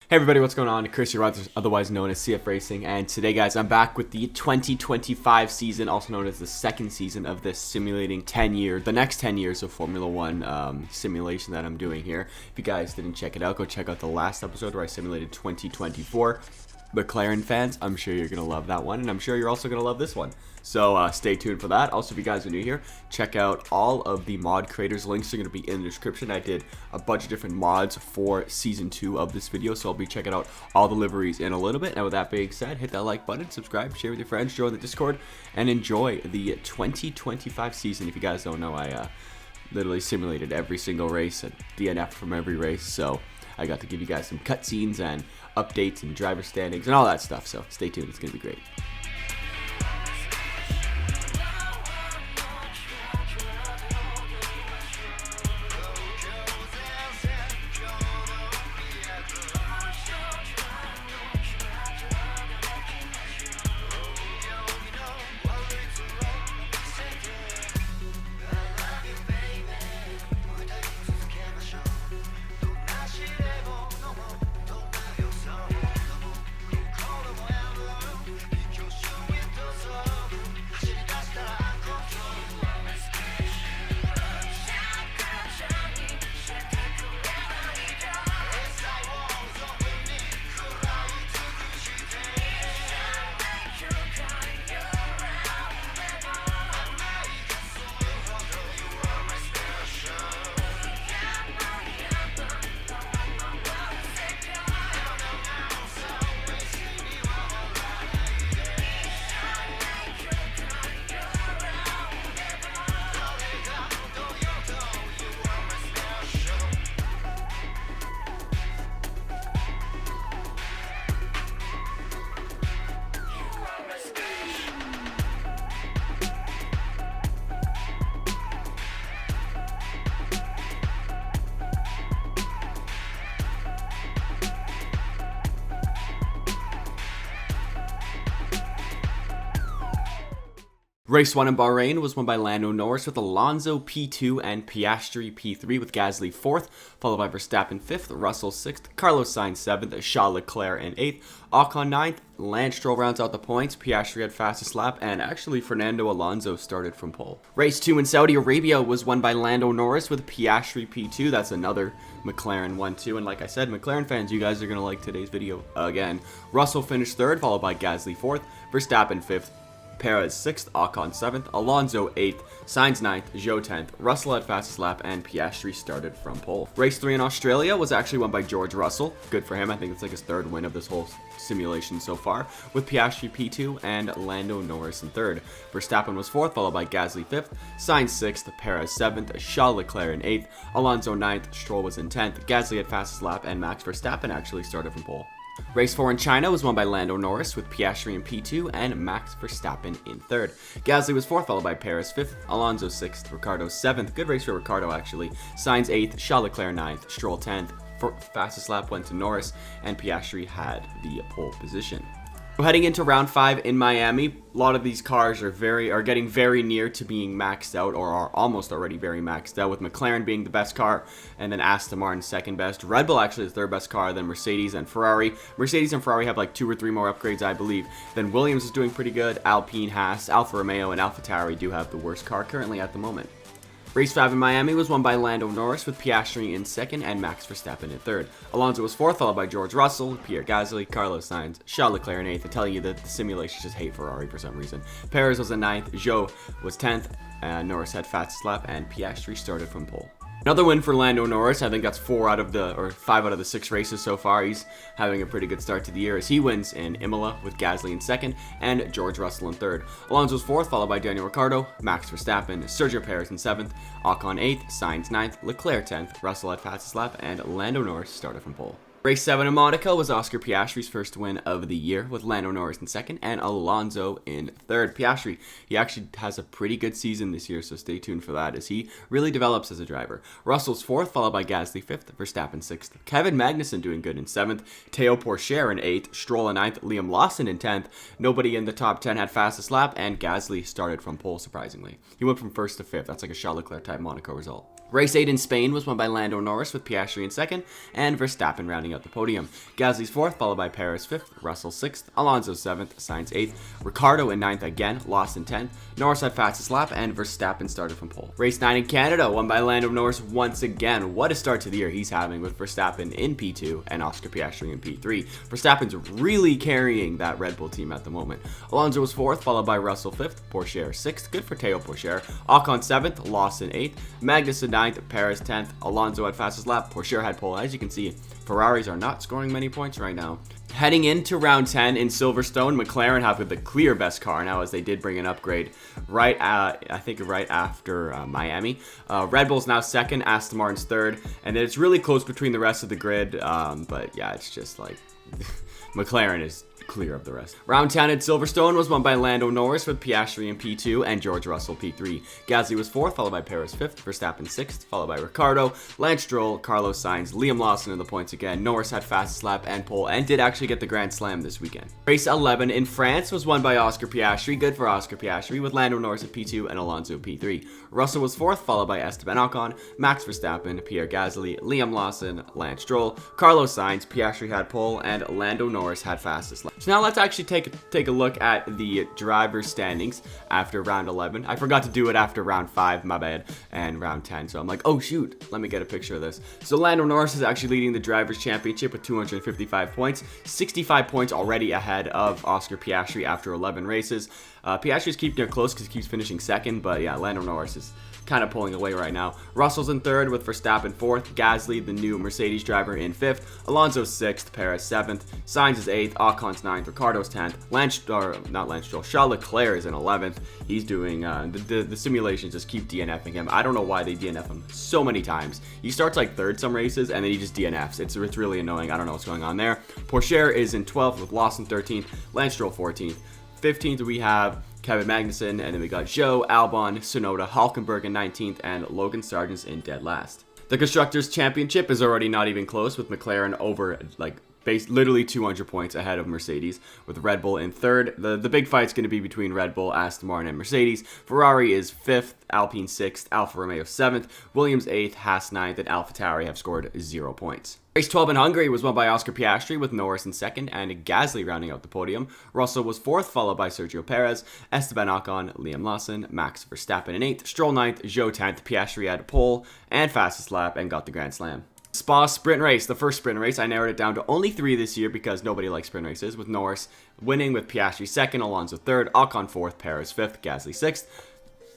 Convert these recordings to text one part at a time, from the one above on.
Hey everybody, what's going on? Chris here, otherwise known as CFRacing, and today guys, I'm back with the 2025 season, also known as the second season of this simulating the next 10 years of Formula 1 simulation that I'm doing here. If you guys didn't check it out, go check out the last episode where I simulated 2024. McLaren fans, I'm sure you're going to love that one, and I'm sure you're also going to love this one. So stay tuned for that. Also, if you guys are new here, check out all of the mod creators. Links are going to be in the description. I did a bunch of different mods for Season 2 of this video, so I'll be checking out all the liveries in a little bit. And with that being said, hit that like button, subscribe, share with your friends, join the Discord, and enjoy the 2025 season. If you guys don't know, I literally simulated every single race and DNF from every race, so I got to give you guys some cutscenes and updates and driver standings and all that stuff, so stay tuned. It's going to be great. Race 1 in Bahrain was won by Lando Norris with Alonso P2 and Piastri P3, with Gasly 4th, followed by Verstappen 5th, Russell 6th, Carlos Sainz 7th, Charles Leclerc in 8th, Ocon 9th, Lance Stroll rounds out the points, Piastri had fastest lap, and actually Fernando Alonso started from pole. Race 2 in Saudi Arabia was won by Lando Norris with Piastri P2, that's another McLaren 1-2, and like I said, McLaren fans, you guys are going to like today's video again. Russell finished 3rd, followed by Gasly 4th, Verstappen 5th, Perez 6th, Ocon 7th, Alonso 8th, Sainz 9th, Zhou 10th, Russell had fastest lap, and Piastri started from pole. Race 3 in Australia was actually won by George Russell. Good for him. I think it's like his 3rd win of this whole simulation so far, with Piastri P2 and Lando Norris in 3rd. Verstappen was 4th, followed by Gasly 5th, Sainz 6th, Perez 7th, Charles Leclerc in 8th, Alonso 9th, Stroll was in 10th, Gasly had fastest lap, and Max Verstappen actually started from pole. Race 4 in China was won by Lando Norris with Piastri in P2 and Max Verstappen in 3rd. Gasly was 4th, followed by Perez 5th, Alonso 6th, Ricciardo 7th. Good race for Ricciardo actually. Sainz 8th, Charles Leclerc 9th, Stroll 10th. Fastest lap went to Norris, and Piastri had the pole position. Heading into round 5 in Miami, a lot of these cars are getting very near to being maxed out, or are almost already very maxed out, with McLaren being the best car, and then Aston Martin second best. Red Bull actually is third best car, then Mercedes and Ferrari. Mercedes and Ferrari have like 2 or 3 more upgrades, I believe. Then Williams is doing pretty good. Alpine, Haas, Alfa Romeo, and AlphaTauri do have the worst car currently at the moment. Race 5 in Miami was won by Lando Norris with Piastri in 2nd and Max Verstappen in 3rd. Alonso was 4th, followed by George Russell, Pierre Gasly, Carlos Sainz, Charles Leclerc in 8th. I'm telling you that the simulations just hate Ferrari for some reason. Perez was in 9th, Zhou was 10th, Norris had fastest lap, and Piastri started from pole. Another win for Lando Norris. I think that's 5 out of the 6 races so far. He's having a pretty good start to the year as he wins in Imola with Gasly in 2nd and George Russell in 3rd. Alonso's 4th, followed by Daniel Ricciardo, Max Verstappen, Sergio Perez in 7th, Ocon 8th, Sainz 9th, Leclerc 10th, Russell had fastest lap, and Lando Norris started from pole. Race 7 in Monaco was Oscar Piastri's first win of the year, with Lando Norris in 2nd and Alonso in 3rd. Piastri, he actually has a pretty good season this year, so stay tuned for that as he really develops as a driver. Russell's 4th, followed by Gasly 5th, Verstappen 6th, Kevin Magnussen doing good in 7th, Teo Pourchaire in 8th, Stroll in 9th, Liam Lawson in 10th. Nobody in the top 10 had fastest lap, and Gasly started from pole surprisingly. He went from 1st to 5th. That's like a Charles Leclerc type Monaco result. Race 8 in Spain was won by Lando Norris with Piastri in second, and Verstappen rounding out the podium. Gasly's fourth, followed by Perez fifth, Russell sixth, Alonso seventh, Sainz eighth, Ricciardo in ninth again, lost in 10th, Norris had fastest lap, and Verstappen started from pole. Race 9 in Canada, won by Lando Norris once again. What a start to the year he's having with Verstappen in P2 and Oscar Piastri in P3. Verstappen's really carrying that Red Bull team at the moment. Alonso was fourth, followed by Russell fifth, Pourchaire sixth, good for Teo Pourchaire, Ocon seventh, lost in eighth, Magnussen ninth, Perez 10th, Alonso had fastest lap, Pourchaire had pole. As you can see, Ferraris are not scoring many points right now. Heading into round 10 in Silverstone, McLaren have the clear best car now, as they did bring an upgrade right after Miami. Red Bull's now second, Aston Martin's third, and then it's really close between the rest of the grid, but yeah, it's just like McLaren is clear of the rest. Round 10 at Silverstone was won by Lando Norris with Piastri in P2 and George Russell P3. Gasly was fourth, followed by Perez fifth, Verstappen sixth, followed by Ricciardo, Lance Stroll, Carlos Sainz, Liam Lawson in the points again. Norris had fastest lap and pole and did actually get the Grand Slam this weekend. Race 11 in France was won by Oscar Piastri, good for Oscar Piastri, with Lando Norris at P2 and Alonso P3. Russell was fourth, followed by Esteban Ocon, Max Verstappen, Pierre Gasly, Liam Lawson, Lance Stroll, Carlos Sainz, Piastri had pole, and Lando Norris had fastest lap. So now let's actually take a look at the driver standings after round 11. I forgot to do it after round 5, my bad, and round 10. So I'm like, oh shoot, let me get a picture of this. So Lando Norris is actually leading the Drivers' Championship with 255 points, 65 points already ahead of Oscar Piastri after 11 races. Piastri's keeping it close because he keeps finishing second, but yeah, Lando Norris is kind of pulling away right now. Russell's in third with Verstappen fourth, Gasly, the new Mercedes driver, in fifth, Alonso sixth, Perez seventh, Sainz is eighth, Ocon's ninth, Ricciardo's 10th, Charles Leclerc is in 11th. He's doing the simulations just keep DNFing him. I don't know why they DNF him so many times. He starts like third some races and then he just DNFs. It's really annoying. I don't know what's going on there. Pourchaire is in 12th with Lawson 13th, Lance Stroll 14th. 15th we have Kevin Magnussen, and then we got Zhou, Albon, Tsunoda, Hülkenberg in 19th, and Logan Sargent's in dead last. The Constructors' Championship is already not even close, with McLaren over literally 200 points ahead of Mercedes, with Red Bull in third. The big fight's going to be between Red Bull, Aston Martin, and Mercedes. Ferrari is fifth, Alpine sixth, Alfa Romeo seventh, Williams eighth, Haas ninth, and AlphaTauri have scored 0 points. Race 12 in Hungary was won by Oscar Piastri with Norris in second and Gasly rounding out the podium. Russell was fourth, followed by Sergio Perez, Esteban Ocon, Liam Lawson, Max Verstappen in eighth, Stroll ninth, Zhou 10th, Piastri had pole and fastest lap and got the Grand Slam. Spa sprint race, the first sprint race, I narrowed it down to only 3 this year because nobody likes sprint races, with Norris winning with Piastri second, Alonso third, Ocon fourth, Perez fifth, Gasly sixth,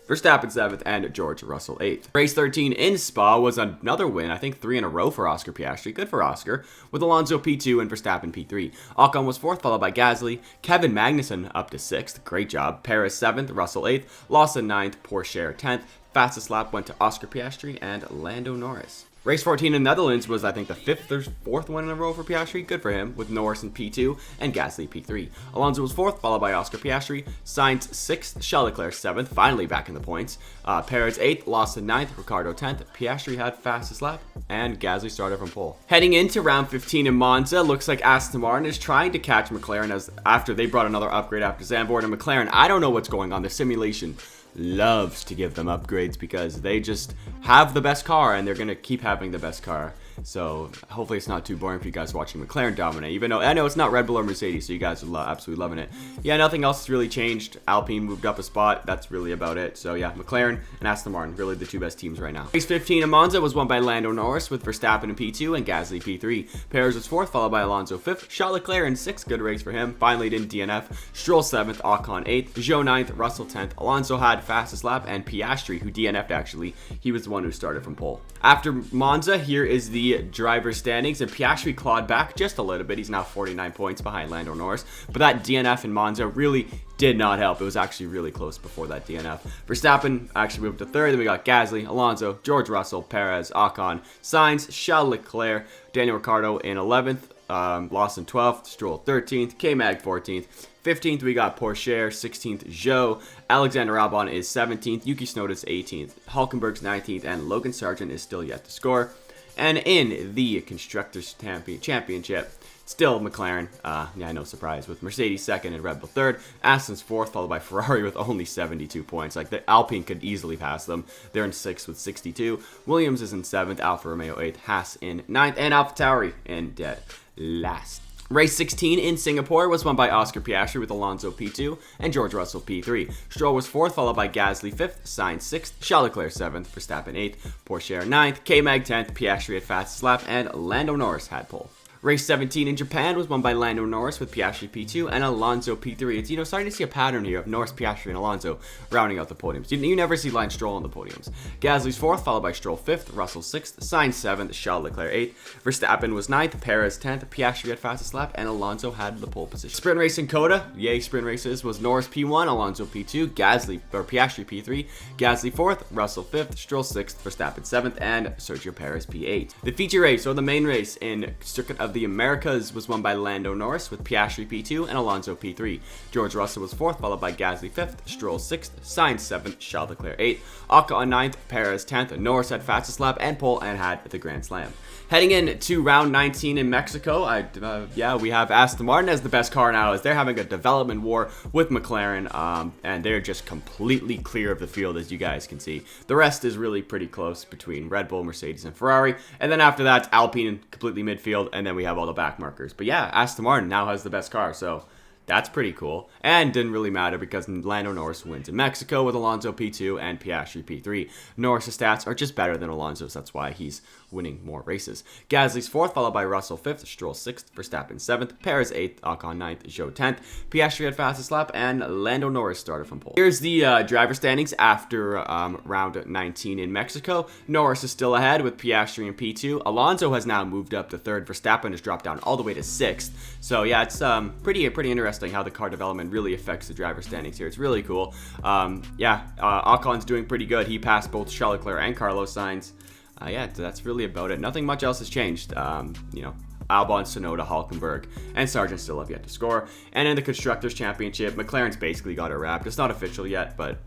Verstappen 7th, and George Russell 8th. Race 13 in Spa was another win, I think 3 in a row for Oscar Piastri. Good for Oscar, with Alonso P2 and Verstappen P3. Ocon was 4th, followed by Gasly. Kevin Magnussen up to 6th, great job. Perez 7th, Russell 8th, Lawson 9th, Pourchaire 10th. Fastest lap went to Oscar Piastri and Lando Norris. Race 14 in the Netherlands was, I think, the 5th or 4th one in a row for Piastri. Good for him, with Norris in P2 and Gasly P3. Alonso was 4th, followed by Oscar Piastri. Sainz 6th, Charles Leclerc 7th, finally back in the points. Perez 8th, Lawson 9th, Ricciardo 10th. Piastri had fastest lap, and Gasly started from pole. Heading into round 15 in Monza, looks like Aston Martin is trying to catch McLaren after they brought another upgrade after Zandvoort. And McLaren, I don't know what's going on. The simulation loves to give them upgrades because they just have the best car and they're going to keep having the best car. So hopefully it's not too boring for you guys watching McLaren dominate, even though I know it's not Red Bull or Mercedes, so you guys are absolutely loving it. Yeah, nothing else has really changed. Alpine moved up a spot. That's really about it. So yeah, McLaren and Aston Martin, really the 2 best teams right now. Race 15 in Monza was won by Lando Norris with Verstappen in P2 and Gasly P3. Perez was 4th, followed by Alonso 5th. Charles Leclerc in 6th, good race for him. Finally didn't DNF. Stroll 7th, Ocon 8th, Zhou 9th, Russell 10th. Alonso had fastest lap, and Piastri, who DNF'd actually, he was the one who started from pole. After Monza, here is the driver's standings, and Piastri clawed back just a little bit. He's now 49 points behind Lando Norris, but that DNF in Monza really did not help. It was actually really close before that DNF. Verstappen actually moved to 3rd. Then we got Gasly, Alonso, George Russell, Perez, Ocon, Sainz, Charles Leclerc, Daniel Ricciardo in 11th, Lawson 12th, Stroll 13th, K-Mag 14th. 15th, we got Pourchaire, 16th, Zhou, Alexander Albon is 17th, Yuki Tsunoda's 18th, Hülkenberg's 19th, and Logan Sargent is still yet to score. And in the Constructors' Championship, Still, McLaren, yeah, no surprise, with Mercedes second and Red Bull third. Aston's fourth, followed by Ferrari with only 72 points. Like, the Alpine could easily pass them. They're in sixth with 62. Williams is in seventh, Alfa Romeo eighth, Haas in ninth, and AlphaTauri in dead last. Race 16 in Singapore was won by Oscar Piastri with Alonso P2 and George Russell P3. Stroll was 4th, followed by Gasly 5th, Sainz 6th, Charles Leclerc 7th, Verstappen 8th, Porsche 9th, K-Mag 10th, Piastri had fastest lap, and Lando Norris had pole. Race 17 in Japan was won by Lando Norris with Piastri P2 and Alonso P3. It's, starting to see a pattern here of Norris, Piastri, and Alonso rounding out the podiums. You never see Lance Stroll on the podiums. Gasly's 4th, followed by Stroll 5th, Russell 6th, Sainz 7th, Charles Leclerc 8th, Verstappen was 9th, Perez 10th, Piastri had fastest lap, and Alonso had the pole position. Sprint race in Coda, yay sprint races, was Norris P1, Alonso P2, Piastri P3, Gasly 4th, Russell 5th, Stroll 6th, Verstappen 7th, and Sergio Perez P8. The feature race, or the main race in Circuit of the Americas, was won by Lando Norris with Piastri P2 and Alonso P3. George Russell was 4th, followed by Gasly 5th, Stroll 6th, Sainz 7th, Charles Leclerc 8th, Ocon 9th, Perez 10th, Norris had fastest lap and pole and had the Grand Slam. Heading into round 19 in Mexico, we have Aston Martin as the best car now, as they're having a development war with McLaren, and they're just completely clear of the field, as you guys can see. The rest is really pretty close between Red Bull, Mercedes, and Ferrari, and then after that, Alpine completely midfield, and then we have all the back markers. But yeah, Aston Martin now has the best car, so that's pretty cool. And didn't really matter because Lando Norris wins in Mexico with Alonso P2 and Piastri P3. Norris' stats are just better than Alonso's. That's why he's winning more races. Gasly's 4th, followed by Russell 5th, Stroll 6th, Verstappen 7th, Perez 8th, Ocon 9th, Zhou 10th. Piastri had fastest lap, and Lando Norris started from pole. Here's the driver standings after round 19 in Mexico. Norris is still ahead with Piastri in P2. Alonso has now moved up to 3rd. Verstappen has dropped down all the way to 6th. So yeah, it's pretty interesting how the car development really affects the driver standings here. It's really cool. Ocon's doing pretty good. He passed both Charles Leclerc and Carlos Sainz. That's really about it. Nothing much else has changed. Albon, Tsunoda, Hulkenberg, and Sargent still have yet to score. And in the Constructors' Championship, McLaren's basically got it wrapped. It's not official yet, but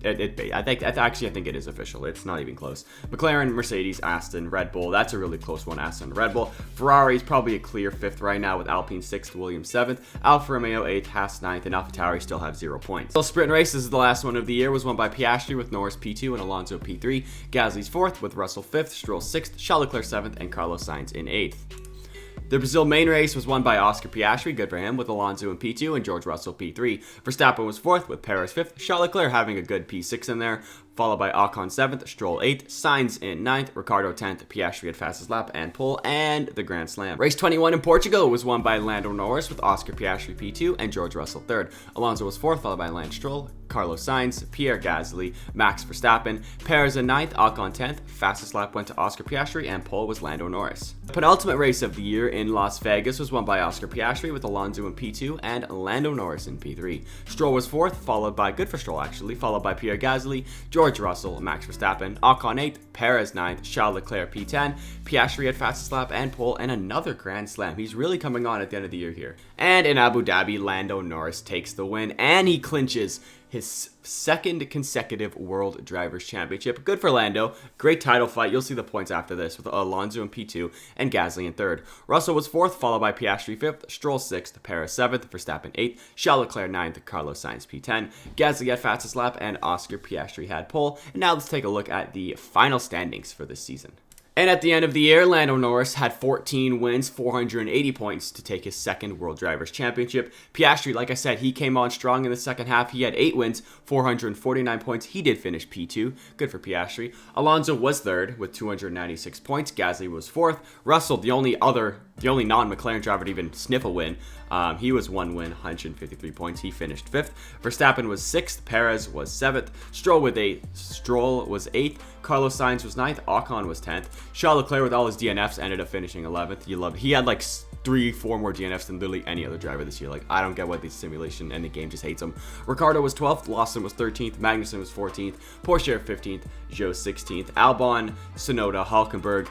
I think it is official. It's not even close. McLaren, Mercedes, Aston, Red Bull. That's a really close one. Aston, Red Bull. Ferrari's probably a clear 5th right now with Alpine 6th, Williams 7th, Alfa Romeo 8th, Haas 9th, and AlphaTauri still have 0 points. So sprint race, this is the last one of the year, was won by Piastri with Norris P2 and Alonso P3. Gasly's 4th with Russell 5th, Stroll 6th, Charles Leclerc 7th, and Carlos Sainz in 8th. The Brazil main race was won by Oscar Piastri, good for him, with Alonso in P2 and George Russell P3. Verstappen was 4th with Perez 5th, Charles Leclerc having a good P6 in there, followed by Ocon 7th, Stroll 8th, Sainz in 9th, Ricciardo 10th, Piastri had fastest lap and pole, and the Grand Slam. Race 21 in Portugal was won by Lando Norris with Oscar Piastri P2 and George Russell 3rd. Alonso was 4th, followed by Lance Stroll, Carlos Sainz, Pierre Gasly, Max Verstappen, Perez in 9th, Ocon 10th, fastest lap went to Oscar Piastri, and pole was Lando Norris. The penultimate race of the year in Las Vegas was won by Oscar Piastri with Alonso in P2 and Lando Norris in P3. Stroll was 4th, followed by, good for Stroll actually, followed by Pierre Gasly, George Russell, Max Verstappen, Ocon 8th, Perez 9th, Charles Leclerc P10, Piastri had fastest lap and pole, and another Grand Slam. He's really coming on at the end of the year here. And in Abu Dhabi, Lando Norris takes the win, and he clinches his 2nd consecutive World Drivers' Championship. Good for Lando. Great title fight. You'll see the points after this with Alonso in P2 and Gasly in 3rd. Russell was 4th, followed by Piastri 5th, Stroll 6th, Perez 7th, Verstappen 8th, Charles Leclerc 9th, Carlos Sainz P10. Gasly had fastest lap, and Oscar Piastri had pole. And now let's take a look at the final standings for this season. And at the end of the year, Lando Norris had 14 wins, 480 points to take his 2nd World Drivers' Championship. Piastri, like I said, he came on strong in the second half. He had 8 wins, 449 points. He did finish P2. Good for Piastri. Alonso was 3rd with 296 points. Gasly was 4th. Russell, the only non-McLaren driver to even sniff a win, he was 1 win, 153 points. He finished 5th. Verstappen was 6th. Perez was 7th. Stroll was 8th. Carlos Sainz was 9th. Ocon was 10th. Charles Leclerc, with all his DNFs, ended up finishing 11th. You love it. He had like 3-4 more DNFs than literally any other driver this year. Like, I don't get why the simulation and the game just hates him. Ricciardo was 12th. Lawson was 13th. Magnussen was 14th. Porsche 15th. Zhou 16th. Albon, Tsunoda, Hulkenberg,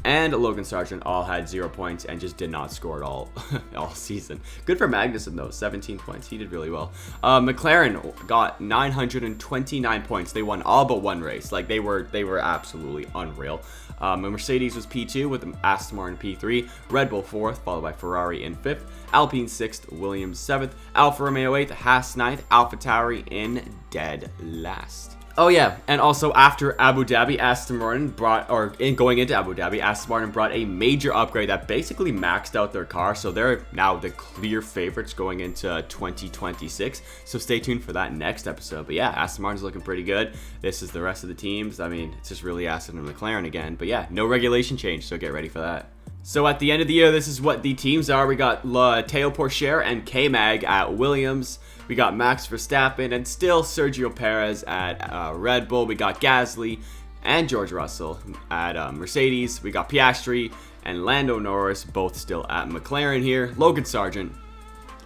and Logan Sargent all had 0 points and just did not score at all all season. Good for Magnussen though, 17 points. He did really well. McLaren got 929 points. They won all but one race. Like they were absolutely unreal. Mercedes was P2 with Aston Martin P3, Red Bull 4th, followed by Ferrari in 5th, Alpine 6th, Williams 7th, Alfa Romeo 8th, Haas 9th, AlphaTauri in dead last. Oh yeah, and also after Abu Dhabi, Aston Martin going into Abu Dhabi, Aston Martin brought a major upgrade that basically maxed out their car, so they're now the clear favorites going into 2026. So stay tuned for that next episode. But yeah, Aston Martin's looking pretty good. This is the rest of the teams. I mean, it's just really Aston and McLaren again. But yeah, no regulation change, so get ready for that. So at the end of the year, this is what the teams are. We got Teo Pourchaire and K-Mag at Williams. We got Max Verstappen and still Sergio Perez at Red Bull. We got Gasly and George Russell at Mercedes. We got Piastri and Lando Norris both still at McLaren here. Logan Sargent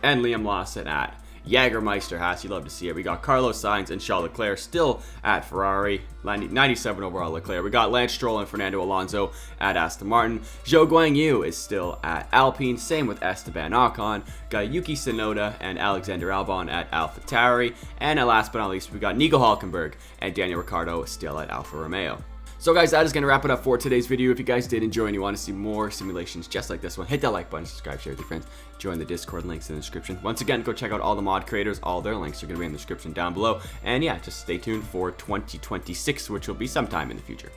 and Liam Lawson at Jägermeister Haas. You love to see it. We got Carlos Sainz and Charles Leclerc still at Ferrari. 97 overall Leclerc. We got Lance Stroll and Fernando Alonso at Aston Martin. Zhou Guanyu is still at Alpine. Same with Esteban Ocon. Got Yuki Tsunoda and Alexander Albon at AlphaTauri. And last but not least, we got Nico Hülkenberg and Daniel Ricciardo still at Alfa Romeo. So guys, that is going to wrap it up for today's video. If you guys did enjoy and you want to see more simulations just like this one, hit that like button, subscribe, share with your friends, join the Discord, links in the description. Once again, go check out all the mod creators. All their links are going to be in the description down below. And yeah, just stay tuned for 2026, which will be sometime in the future.